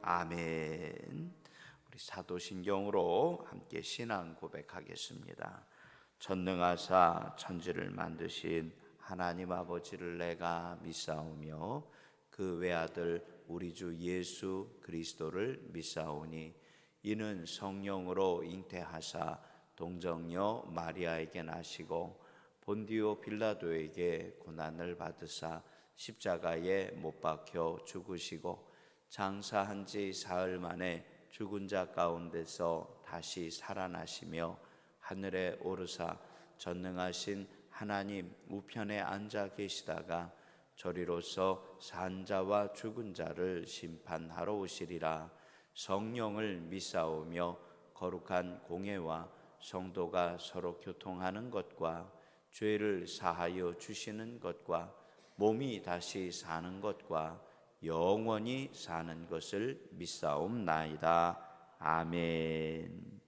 아멘. 우리 사도신경으로 함께 신앙 고백하겠습니다. 전능하사 천지를 만드신 하나님 아버지를 내가 믿사오며 그 외아들 우리 주 예수 그리스도를 믿사오니 이는 성령으로 잉태하사 동정녀 마리아에게 나시고 본디오 빌라도에게 고난을 받으사 십자가에 못 박혀 죽으시고 장사한 지 사흘 만에 죽은 자 가운데서 다시 살아나시며 하늘에 오르사 전능하신 하나님 우편에 앉아 계시다가 저리로서 산 자와 죽은 자를 심판하러 오시리라. 성령을 믿사오며 거룩한 공회와 성도가 서로 교통하는 것과 죄를 사하여 주시는 것과 몸이 다시 사는 것과 영원히 사는 것을 믿사옵나이다. 아멘.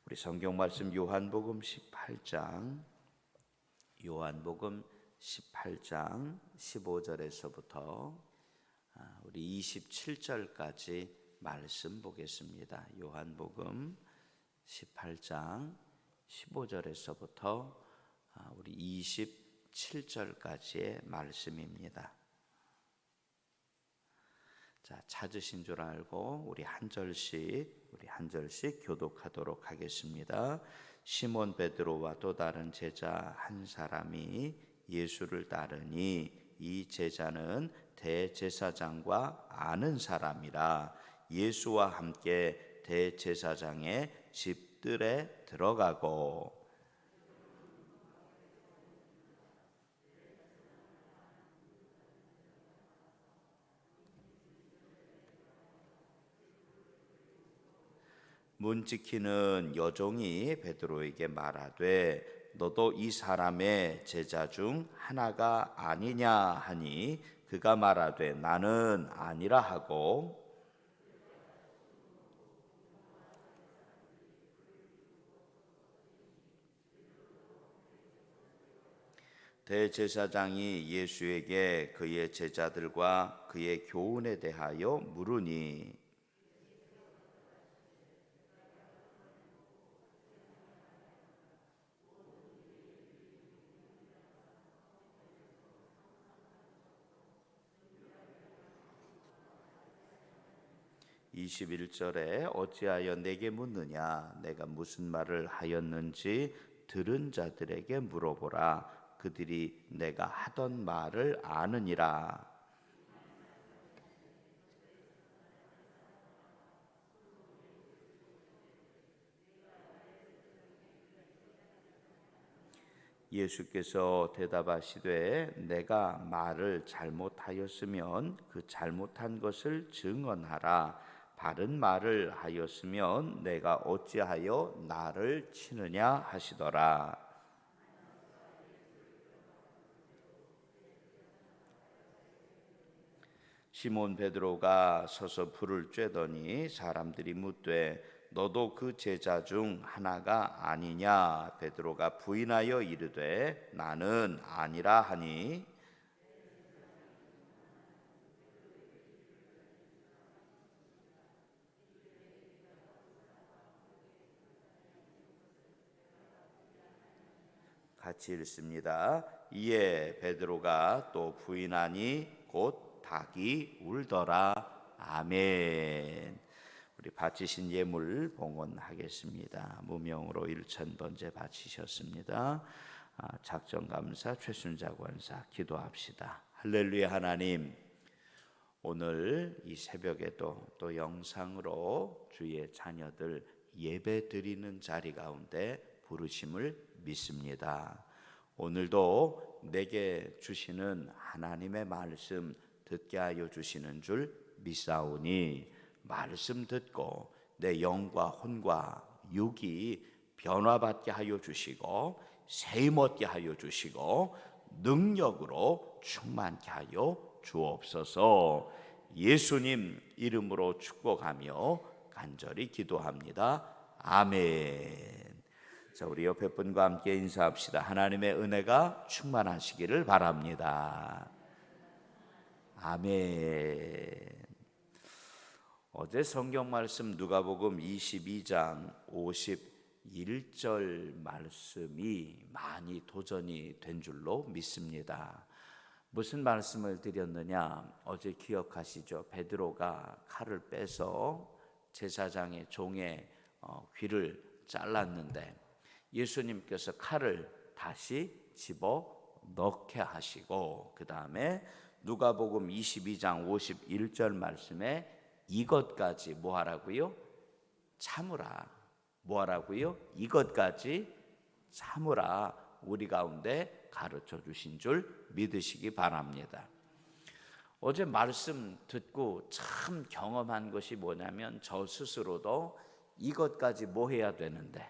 우리 성경 말씀 요한복음 18장 15절에서부터 우리 27절까지 말씀 보겠습니다. 요한복음 18장 15절에서부터 우리 27절까지의 말씀입니다. 자, 찾으신 줄 알고 우리 한 절씩 교독하도록 하겠습니다. 시몬 베드로와 또 다른 제자 한 사람이 예수를 따르니 이 제자는 대제사장과 아는 사람이라 예수와 함께 대제사장의 집들에 들어가고 문 지키는 여종이 베드로에게 말하되 너도 이 사람의 제자 중 하나가 아니냐 하니 그가 말하되 나는 아니라 하고 대제사장이 예수에게 그의 제자들과 그의 교훈에 대하여 물으니 21절에 어찌하여 내게 묻느냐 내가 무슨 말을 하였는지 들은 자들에게 물어보라 그들이 내가 하던 말을 아느니라. 예수께서 대답하시되 내가 말을 잘못하였으면 그 잘못한 것을 증언하라. 바른 말을 하였으면 내가 어찌하여 나를 치느냐 하시더라. 시몬 베드로가 서서 불을 쬐더니 사람들이 묻되 너도 그 제자 중 하나가 아니냐? 베드로가 부인하여 이르되 나는 아니라 하니 같이 읽습니다. 이에 베드로가 또 부인하니 곧 닭이 울더라. 아멘. 우리 바치신 예물 봉헌하겠습니다. 무명으로 1000번째 바치셨습니다. 작정감사 최순자 권사 기도합시다. 할렐루야. 하나님, 오늘 이 새벽에도 또 영상으로 주의 자녀들 예배 드리는 자리 가운데 부르심을 믿습니다. 오늘도 내게 주시는 하나님의 말씀 듣게 하여 주시는 줄 믿사오니 말씀 듣고 내 영과 혼과 육이 변화받게 하여 주시고 세임 얻게 하여 주시고 능력으로 충만케 하여 주옵소서. 예수님 이름으로 축복하며 간절히 기도합니다. 아멘. 자, 우리 옆에 분과 함께 인사합시다. 하나님의 은혜가 충만하시기를 바랍니다. 아멘. 어제 성경 말씀 누가복음 22장 51절 말씀이 많이 도전이 된 줄로 믿습니다. 무슨 말씀을 드렸느냐? 어제 기억하시죠? 베드로가 칼을 빼서 제사장의 종의 귀를 잘랐는데 예수님께서 칼을 다시 집어 넣게 하시고, 그 다음에 누가복음 22장 51절 말씀에 이것까지 뭐 하라고요? 참으라. 뭐 하라고요? 이것까지 참으라. 우리 가운데 가르쳐 주신 줄 믿으시기 바랍니다. 어제 말씀 듣고 참 경험한 것이 뭐냐면, 저 스스로도 이것까지 뭐 해야 되는데,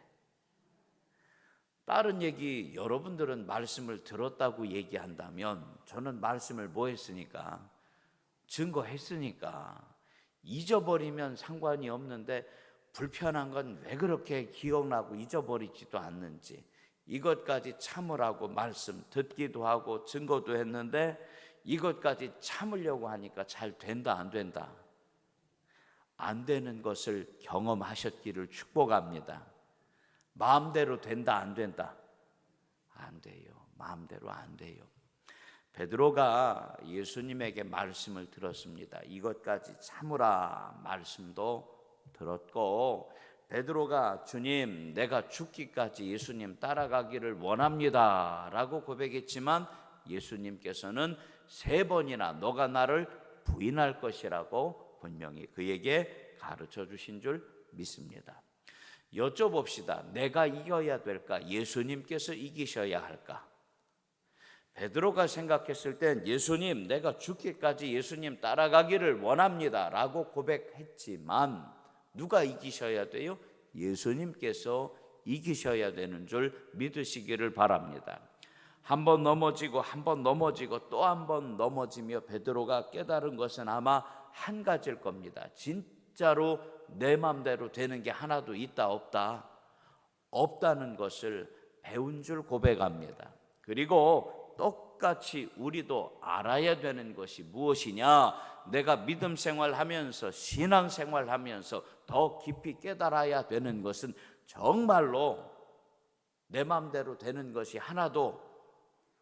다른 얘기 여러분들은 말씀을 들었다고 얘기한다면 저는 말씀을 뭐 했으니까, 증거했으니까 잊어버리면 상관이 없는데 불편한 건 왜 그렇게 기억나고 잊어버리지도 않는지, 이것까지 참으라고 말씀 듣기도 하고 증거도 했는데 이것까지 참으려고 하니까 잘 된다 안 된다? 안 되는 것을 경험하셨기를 축복합니다. 마음대로 된다 안 된다? 안 돼요. 마음대로 안 돼요. 베드로가 예수님에게 말씀을 들었습니다. 이것까지 참으라 말씀도 들었고, 베드로가 주님 내가 죽기까지 예수님 따라가기를 원합니다 라고 고백했지만 예수님께서는 3번이나 너가 나를 부인할 것이라고 분명히 그에게 가르쳐 주신 줄 믿습니다. 여쭤봅시다. 내가 이겨야 될까? 예수님께서 이기셔야 할까? 베드로가 생각했을 땐 예수님 내가 죽기까지 예수님 따라가기를 원합니다 라고 고백했지만 누가 이기셔야 돼요? 예수님께서 이기셔야 되는 줄 믿으시기를 바랍니다. 한 번 넘어지고 한 번 넘어지고 또 한 번 넘어지며 베드로가 깨달은 것은 아마 한 가지일 겁니다. 진짜로 내 맘대로 되는 게 하나도 있다 없다? 없다는 것을 배운 줄 고백합니다. 그리고 똑같이 우리도 알아야 되는 것이 무엇이냐? 내가 믿음 생활하면서 신앙 생활하면서 더 깊이 깨달아야 되는 것은 정말로 내 맘대로 되는 것이 하나도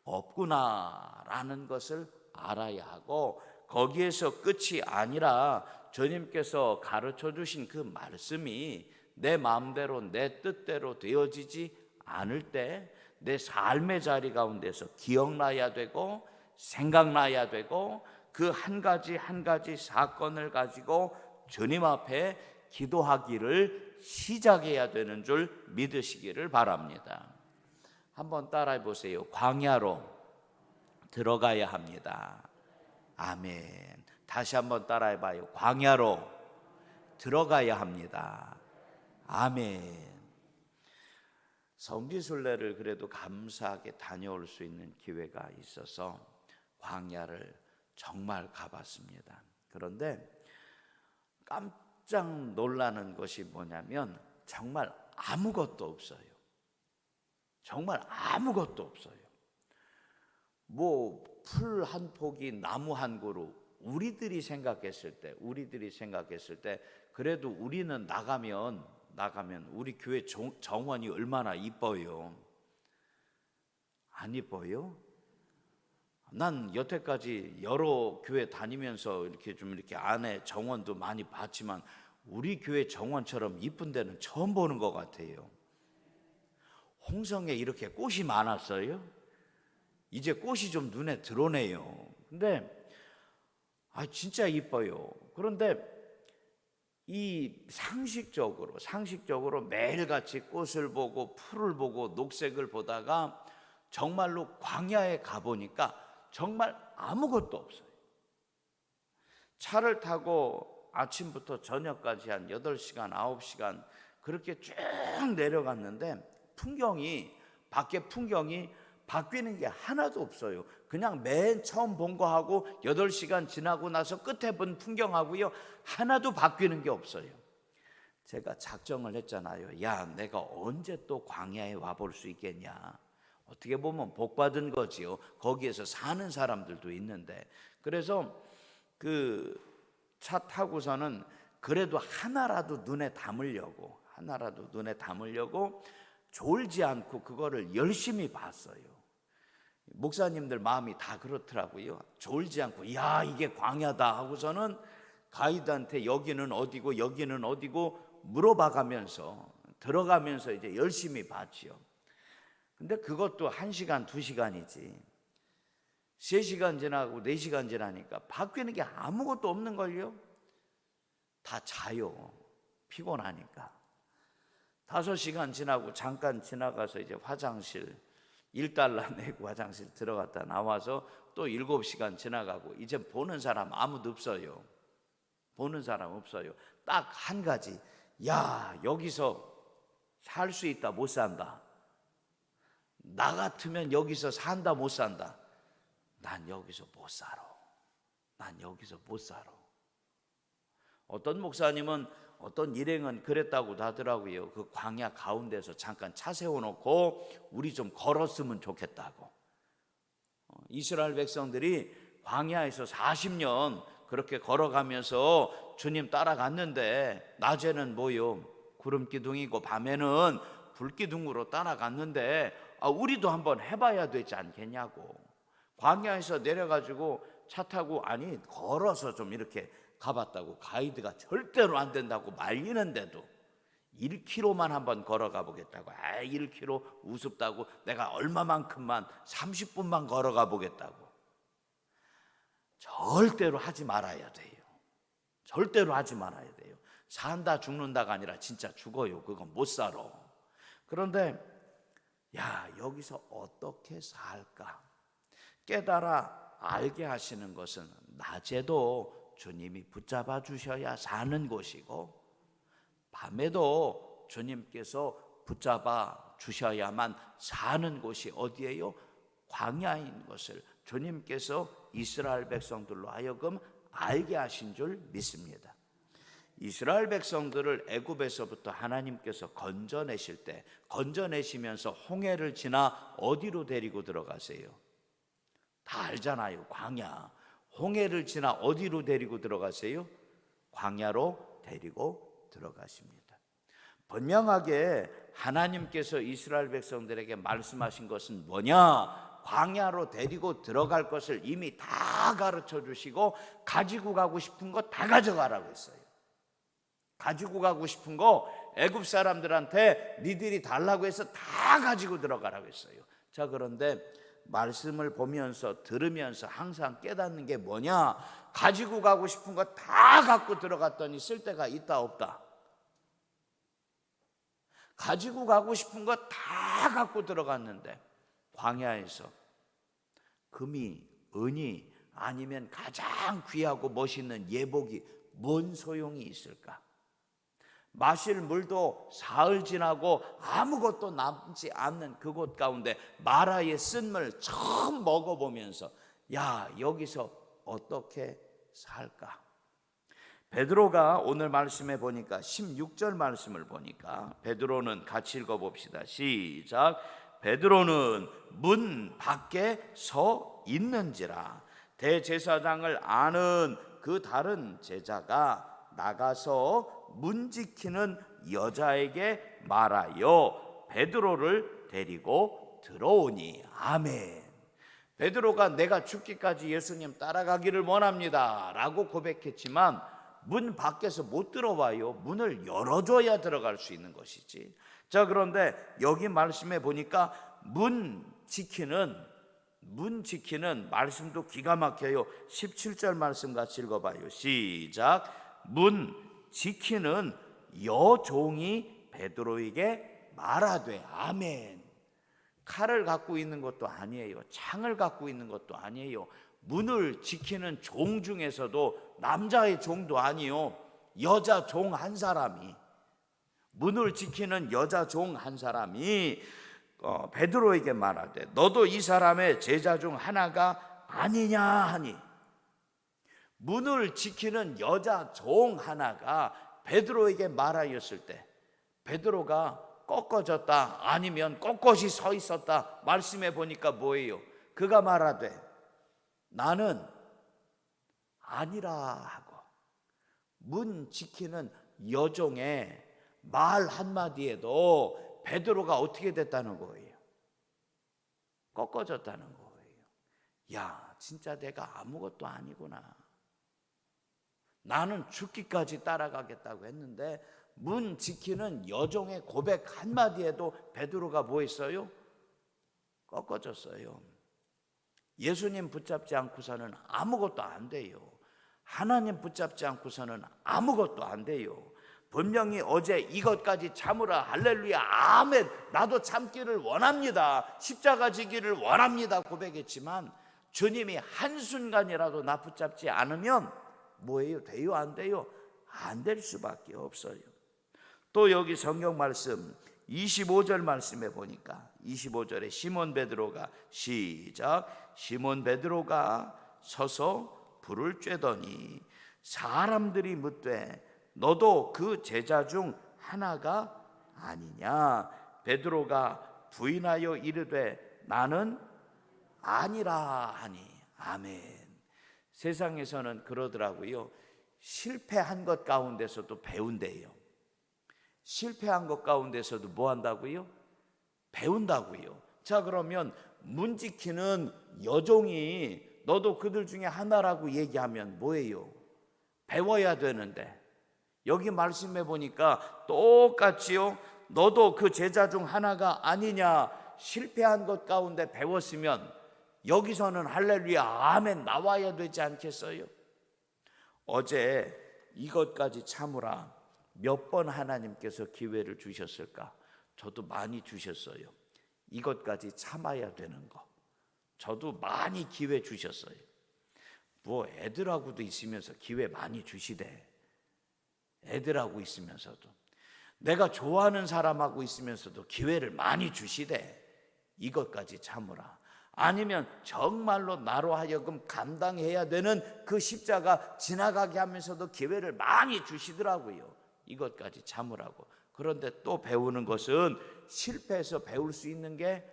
없구나라는 것을 알아야 하고, 거기에서 끝이 아니라 주님께서 가르쳐 주신 그 말씀이 내 마음대로 내 뜻대로 되어지지 않을 때 내 삶의 자리 가운데서 기억나야 되고 생각나야 되고, 그 한 가지 한 가지 사건을 가지고 주님 앞에 기도하기를 시작해야 되는 줄 믿으시기를 바랍니다. 한번 따라해 보세요. 광야로 들어가야 합니다. 아멘. 다시 한번 따라해 봐요. 광야로 들어가야 합니다. 아멘. 성지순례를 그래도 감사하게 다녀올 수 있는 기회가 있어서 광야를 정말 가봤습니다. 그런데 깜짝 놀라는 것이 뭐냐면 정말 아무것도 없어요. 정말 아무것도 없어요. 뭐 풀 한 포기, 나무 한 그루, 우리들이 생각했을 때 그래도 우리는 나가면 우리 교회 정원이 얼마나 이뻐요. 안 이뻐요? 난 여태까지 여러 교회 다니면서 이렇게 안에 정원도 많이 봤지만 우리 교회 정원처럼 이쁜 데는 처음 보는 것 같아요. 홍성에 이렇게 꽃이 많았어요? 이제 꽃이 좀 눈에 들어오네요. 근데 진짜 이뻐요. 그런데 이 상식적으로 매일같이 꽃을 보고 풀을 보고 녹색을 보다가 정말로 광야에 가보니까 정말 아무것도 없어요. 차를 타고 아침부터 저녁까지 한 8시간, 9시간 그렇게 쭉 내려갔는데 밖에 풍경이 바뀌는 게 하나도 없어요. 그냥 맨 처음 본 거하고 8시간 지나고 나서 끝에 본 풍경하고요 하나도 바뀌는 게 없어요. 제가 작정을 했잖아요. 야, 내가 언제 또 광야에 와볼 수 있겠냐. 어떻게 보면 복 받은 거지요. 거기에서 사는 사람들도 있는데. 그래서 그 차 타고서는 그래도 하나라도 눈에 담으려고 졸지 않고 그거를 열심히 봤어요. 목사님들 마음이 다 그렇더라고요. 졸지 않고 야 이게 광야다 하고서는 가이드한테 여기는 어디고 여기는 어디고 물어봐가면서 들어가면서 이제 열심히 봤지요. 근데 그것도 1시간 2시간이지 3시간 지나고 4시간 지나니까 바뀌는 게 아무것도 없는걸요. 다 자요. 피곤하니까. 5시간 지나고 잠깐 지나가서 이제 화장실 $1 내고 화장실 들어갔다 나와서 또 7시간 지나가고 이제 보는 사람 아무도 없어요. 딱 한 가지, 야 여기서 살 수 있다 못 산다. 나 같으면 여기서 산다 못 산다. 난 여기서 못 살아. 어떤 목사님은 어떤 일행은 그랬다고 하더라고요. 그 광야 가운데서 잠깐 차 세워놓고 우리 좀 걸었으면 좋겠다고. 이스라엘 백성들이 광야에서 40년 그렇게 걸어가면서 주님 따라갔는데 낮에는 뭐요? 구름 기둥이고 밤에는 불 기둥으로 따라갔는데 우리도 한번 해봐야 되지 않겠냐고. 광야에서 내려가지고 차 타고 아니 걸어서 좀 이렇게 가봤다고. 가이드가 절대로 안 된다고 말리는데도 1km만 한번 걸어가 보겠다고. 1km 우습다고. 내가 얼마만큼만 30분만 걸어가 보겠다고. 절대로 하지 말아야 돼요. 산다 죽는다가 아니라 진짜 죽어요. 그건 못 살아. 그런데 야 여기서 어떻게 살까 깨달아 알게 하시는 것은 낮에도 주님이 붙잡아 주셔야 사는 곳이고 밤에도 주님께서 붙잡아 주셔야만 사는 곳이 어디예요? 광야인 것을 주님께서 이스라엘 백성들로 하여금 알게 하신 줄 믿습니다. 이스라엘 백성들을 애굽에서부터 하나님께서 건져내실 때 건져내시면서 홍해를 지나 어디로 데리고 들어가세요? 다 알잖아요. 광야. 홍해를 지나 어디로 데리고 들어가세요? 광야로 데리고 들어가십니다. 분명하게 하나님께서 이스라엘 백성들에게 말씀하신 것은 뭐냐? 광야로 데리고 들어갈 것을 이미 다 가르쳐 주시고 가지고 가고 싶은 거 다 가져가라고 했어요. 가지고 가고 싶은 거 애굽 사람들한테 니들이 달라고 해서 다 가지고 들어가라고 했어요. 자, 그런데 말씀을 보면서 들으면서 항상 깨닫는 게 뭐냐? 가지고 가고 싶은 거 다 갖고 들어갔더니 쓸데가 있다 없다? 가지고 가고 싶은 거 다 갖고 들어갔는데 광야에서 금이, 은이 아니면 가장 귀하고 멋있는 예복이 뭔 소용이 있을까? 마실 물도 사흘 지나고 아무것도 남지 않는 그곳 가운데 마라의 쓴물 처음 먹어보면서 야 여기서 어떻게 살까? 베드로가 오늘 말씀에 보니까 16절 말씀을 보니까 베드로는 같이 읽어봅시다. 시작. 베드로는 문 밖에 서 있는지라 대제사장을 아는 그 다른 제자가 나가서 문 지키는 여자에게 말하여 베드로를 데리고 들어오니. 아멘. 베드로가 내가 죽기까지 예수님 따라가기를 원합니다 라고 고백했지만 문 밖에서 못 들어와요. 문을 열어줘야 들어갈 수 있는 것이지. 자, 그런데 여기 말씀에 보니까 문 지키는 말씀도 기가 막혀요. 17절 말씀 같이 읽어봐요. 시작. 문 지키는 여종이 베드로에게 말하되. 아멘. 칼을 갖고 있는 것도 아니에요. 창을 갖고 있는 것도 아니에요. 문을 지키는 종 중에서도 남자의 종도 아니요, 여자 종 한 사람이, 문을 지키는 여자 종 한 사람이 베드로에게 말하되 너도 이 사람의 제자 중 하나가 아니냐 하니. 문을 지키는 여자 종 하나가 베드로에게 말하였을 때 베드로가 꺾어졌다 아니면 꼿꼿이 서 있었다? 말씀해 보니까 뭐예요? 그가 말하되 나는 아니라 하고 문 지키는 여종의 말 한마디에도 베드로가 어떻게 됐다는 거예요? 꺾어졌다는 거예요. 야, 진짜 내가 아무것도 아니구나. 나는 죽기까지 따라가겠다고 했는데 문 지키는 여종의 고백 한마디에도 베드로가 뭐 했어요? 꺾어졌어요. 예수님 붙잡지 않고서는 아무것도 안 돼요. 하나님 붙잡지 않고서는 아무것도 안 돼요. 분명히 어제 이것까지 참으라, 할렐루야, 아멘, 나도 참기를 원합니다, 십자가 지기를 원합니다 고백했지만 주님이 한순간이라도 나 붙잡지 않으면 뭐예요? 돼요? 안 돼요? 안 될 수밖에 없어요. 또 여기 성경 말씀 25절 말씀에 보니까 25절에 시몬 베드로가 시작, 시몬 베드로가 서서 불을 쬐더니 사람들이 묻되 너도 그 제자 중 하나가 아니냐? 베드로가 부인하여 이르되 나는 아니라 하니. 아멘. 세상에서는 그러더라고요. 실패한 것 가운데서도 배운대요. 실패한 것 가운데서도 뭐 한다고요? 배운다고요. 자, 그러면 문 지키는 여종이 너도 그들 중에 하나라고 얘기하면 뭐예요? 배워야 되는데 여기 말씀해 보니까 똑같이요. 너도 그 제자 중 하나가 아니냐? 실패한 것 가운데 배웠으면 여기서는 할렐루야, 아멘 나와야 되지 않겠어요? 어제 이것까지 참으라 몇 번 하나님께서 기회를 주셨을까? 저도 많이 주셨어요. 이것까지 참아야 되는 거 저도 많이 기회 주셨어요. 뭐 애들하고도 있으면서 기회 많이 주시대. 애들하고 있으면서도 내가 좋아하는 사람하고 있으면서도 기회를 많이 주시대. 이것까지 참으라. 아니면 정말로 나로 하여금 감당해야 되는 그 십자가 지나가게 하면서도 기회를 많이 주시더라고요. 이것까지 참으라고. 그런데 또 배우는 것은 실패해서 배울 수 있는 게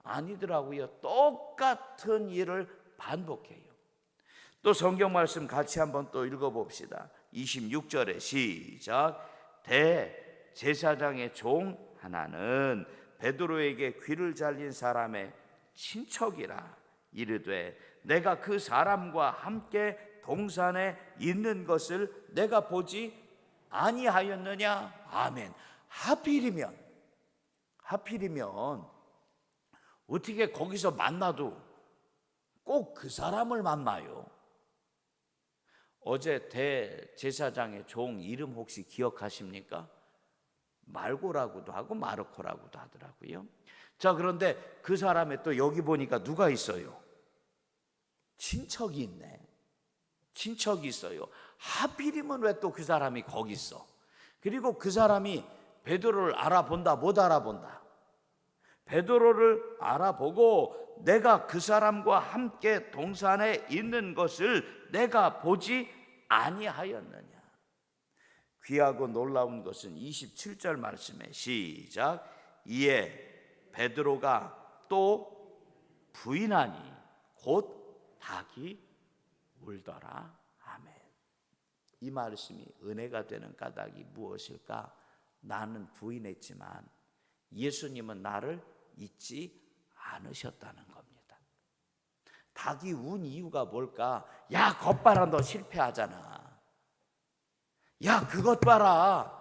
아니더라고요. 똑같은 일을 반복해요. 또 성경 말씀 같이 한번 또 읽어봅시다. 26절에 시작. 대제사장의 종 하나는 베드로에게 귀를 잘린 사람의 친척이라 이르되 내가 그 사람과 함께 동산에 있는 것을 내가 보지 아니하였느냐? 아멘. 하필이면 어떻게 거기서 만나도 꼭 그 사람을 만나요? 어제 대제사장의 종 이름 혹시 기억하십니까? 말고라고도 하고 마르코라고도 하더라고요. 자, 그런데 그 사람의 또 여기 보니까 누가 있어요? 친척이 있네. 친척이 있어요. 하필이면 왜 또 그 사람이 거기 있어? 그리고 그 사람이 베드로를 알아본다, 못 알아본다? 베드로를 알아보고 내가 그 사람과 함께 동산에 있는 것을 내가 보지 아니하였느냐? 귀하고 놀라운 것은 27절 말씀에 시작. 이에 베드로가 또 부인하니 곧 닭이 울더라. 아멘. 이 말씀이 은혜가 되는 까닭이 무엇일까? 나는 부인했지만 예수님은 나를 잊지 않으셨다는 겁니다. 닭이 운 이유가 뭘까? 야, 것 봐라, 너 실패하잖아. 야, 그것 봐라,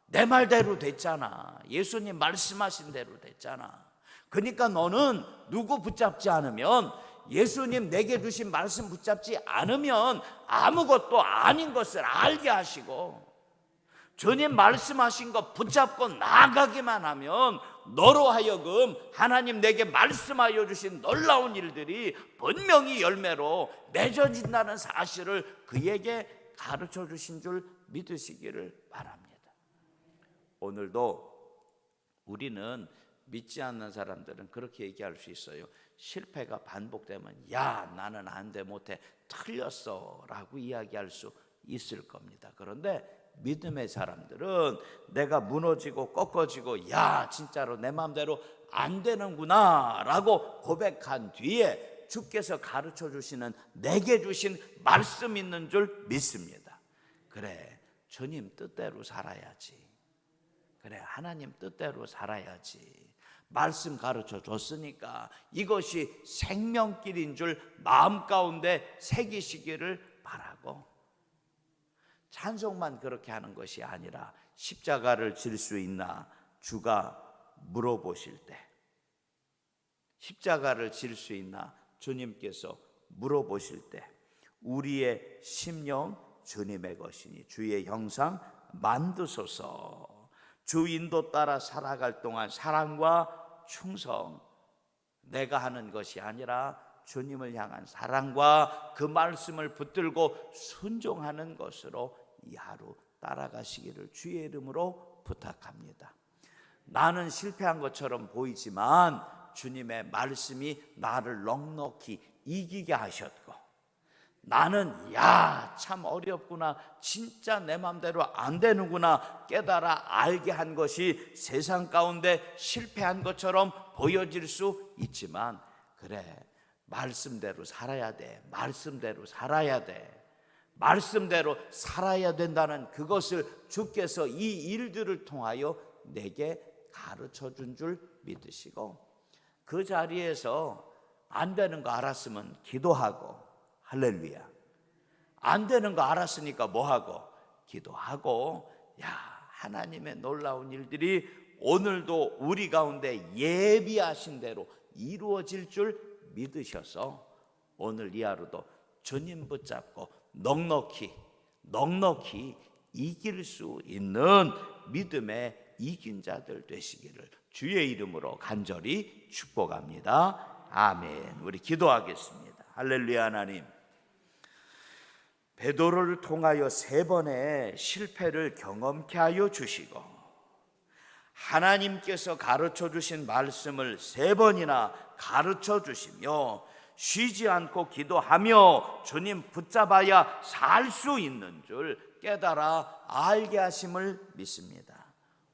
내 말대로 됐잖아. 예수님 말씀하신 대로 됐잖아. 그러니까 너는 누구 붙잡지 않으면, 예수님 내게 주신 말씀 붙잡지 않으면 아무것도 아닌 것을 알게 하시고, 주님 말씀하신 것 붙잡고 나아가기만 하면 너로 하여금 하나님 내게 말씀하여 주신 놀라운 일들이 분명히 열매로 맺어진다는 사실을 그에게 가르쳐 주신 줄 믿으시기를 바랍니다. 오늘도 우리는 믿지 않는 사람들은 그렇게 얘기할 수 있어요. 실패가 반복되면 야, 나는 안 돼, 못해, 틀렸어 라고 이야기할 수 있을 겁니다. 그런데 믿음의 사람들은 내가 무너지고 꺾어지고 야, 진짜로 내 마음대로 안 되는구나 라고 고백한 뒤에 주께서 가르쳐 주시는 내게 주신 말씀 있는 줄 믿습니다. 그래, 주님 뜻대로 살아야지. 그래, 하나님 뜻대로 살아야지. 말씀 가르쳐 줬으니까 이것이 생명길인 줄 마음 가운데 새기시기를 바라고, 찬송만 그렇게 하는 것이 아니라 십자가를 질 수 있나 주가 물어보실 때, 십자가를 질 수 있나 주님께서 물어보실 때 우리의 심령 주님의 것이니 주의 형상 만드소서. 주 인도 따라 살아갈 동안 사랑과 충성, 내가 하는 것이 아니라 주님을 향한 사랑과 그 말씀을 붙들고 순종하는 것으로 이 하루 따라가시기를 주의 이름으로 부탁합니다. 나는 실패한 것처럼 보이지만 주님의 말씀이 나를 넉넉히 이기게 하셨고, 나는 참 어렵구나, 진짜 내 맘대로 안 되는구나 깨달아 알게 한 것이 세상 가운데 실패한 것처럼 보여질 수 있지만, 그래, 말씀대로 살아야 돼. 말씀대로 살아야 돼. 말씀대로 살아야 된다는 그것을 주께서 이 일들을 통하여 내게 가르쳐 준 줄 믿으시고, 그 자리에서 안 되는 거 알았으면 기도하고, 할렐루야, 안 되는 거 알았으니까 뭐하고? 기도하고, 하나님의 놀라운 일들이 오늘도 우리 가운데 예비하신 대로 이루어질 줄 믿으셔서 오늘 이 하루도 주님 붙잡고 넉넉히 이길 수 있는 믿음의 이긴 자들 되시기를 주의 이름으로 간절히 축복합니다. 아멘. 우리 기도하겠습니다. 할렐루야. 하나님, 베드로를 통하여 3번의 실패를 경험케 하여 주시고, 하나님께서 가르쳐 주신 말씀을 3번이나 가르쳐 주시며 쉬지 않고 기도하며 주님 붙잡아야 살 수 있는 줄 깨달아 알게 하심을 믿습니다.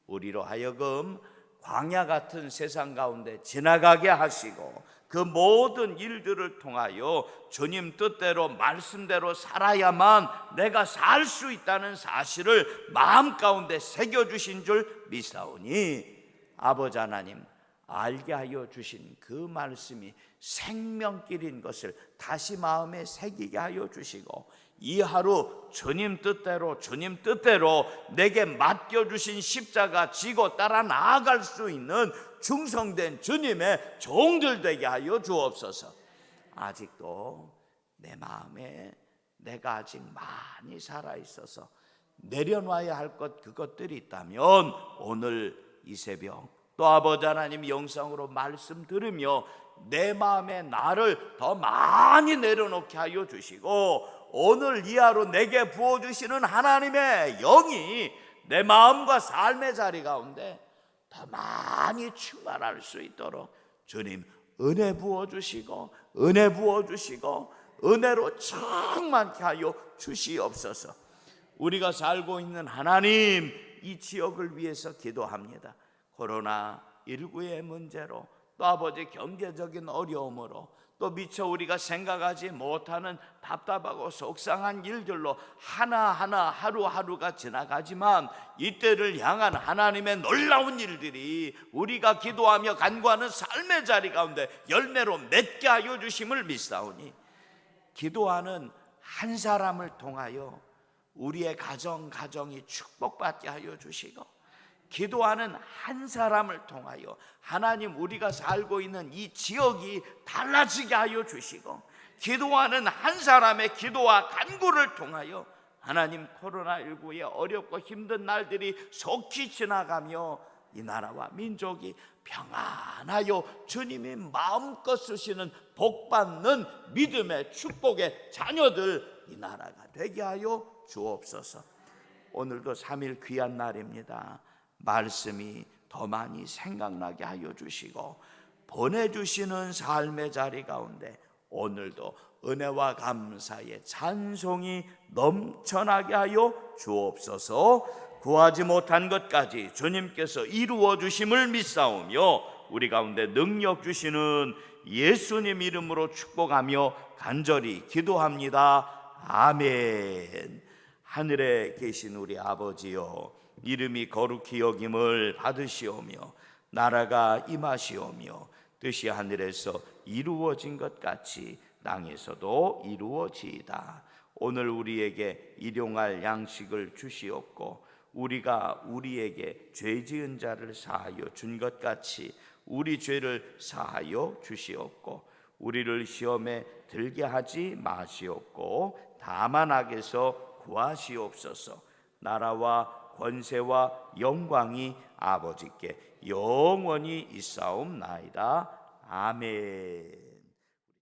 우리로 하여금 광야 같은 세상 가운데 지나가게 하시고 그 모든 일들을 통하여 주님 뜻대로 말씀대로 살아야만 내가 살 수 있다는 사실을 마음 가운데 새겨주신 줄 믿사오니, 아버지 하나님, 알게 하여 주신 그 말씀이 생명길인 것을 다시 마음에 새기게 하여 주시고, 이 하루 주님 뜻대로 내게 맡겨주신 십자가 지고 따라 나아갈 수 있는 충성된 주님의 종들 되게 하여 주옵소서. 아직도 내 마음에 내가 아직 많이 살아있어서 내려놔야 할 그것들이 있다면 오늘 이 새벽 또 아버지 하나님 영상으로 말씀 들으며 내 마음에 나를 더 많이 내려놓게 하여 주시고, 오늘 이 하루 내게 부어주시는 하나님의 영이 내 마음과 삶의 자리 가운데 더 많이 충만할 수 있도록 주님 은혜 부어주시고 은혜로 충만케 하여 주시옵소서. 우리가 살고 있는 하나님, 이 지역을 위해서 기도합니다. 코로나19의 문제로, 또 아버지 경제적인 어려움으로, 또 미처 우리가 생각하지 못하는 답답하고 속상한 일들로 하나하나 하루하루가 지나가지만 이때를 향한 하나님의 놀라운 일들이 우리가 기도하며 간구하는 삶의 자리 가운데 열매로 맺게 하여 주심을 믿사오니, 기도하는 한 사람을 통하여 우리의 가정이 축복받게 하여 주시고, 기도하는 한 사람을 통하여 하나님 우리가 살고 있는 이 지역이 달라지게 하여 주시고, 기도하는 한 사람의 기도와 간구를 통하여 하나님 코로나19의 어렵고 힘든 날들이 속히 지나가며 이 나라와 민족이 평안하여 주님이 마음껏 쓰시는 복받는 믿음의 축복의 자녀들 이 나라가 되게 하여 주옵소서. 오늘도 3일 귀한 날입니다. 말씀이 더 많이 생각나게 하여 주시고, 보내주시는 삶의 자리 가운데 오늘도 은혜와 감사의 찬송이 넘쳐나게 하여 주옵소서. 구하지 못한 것까지 주님께서 이루어 주심을 믿사오며 우리 가운데 능력 주시는 예수님 이름으로 축복하며 간절히 기도합니다. 아멘. 하늘에 계신 우리 아버지여, 이름이 거룩히 여김을 받으시오며 나라가 임하시오며 뜻이 하늘에서 이루어진 것 같이 땅에서도 이루어지이다. 오늘 우리에게 일용할 양식을 주시옵고 우리가 우리에게 죄 지은 자를 사하여 준 것 같이 우리 죄를 사하여 주시옵고 우리를 시험에 들게 하지 마시옵고 다만 악에서 구하시옵소서. 나라와 권세와 영광이 아버지께 영원히 있사옵나이다. 아멘.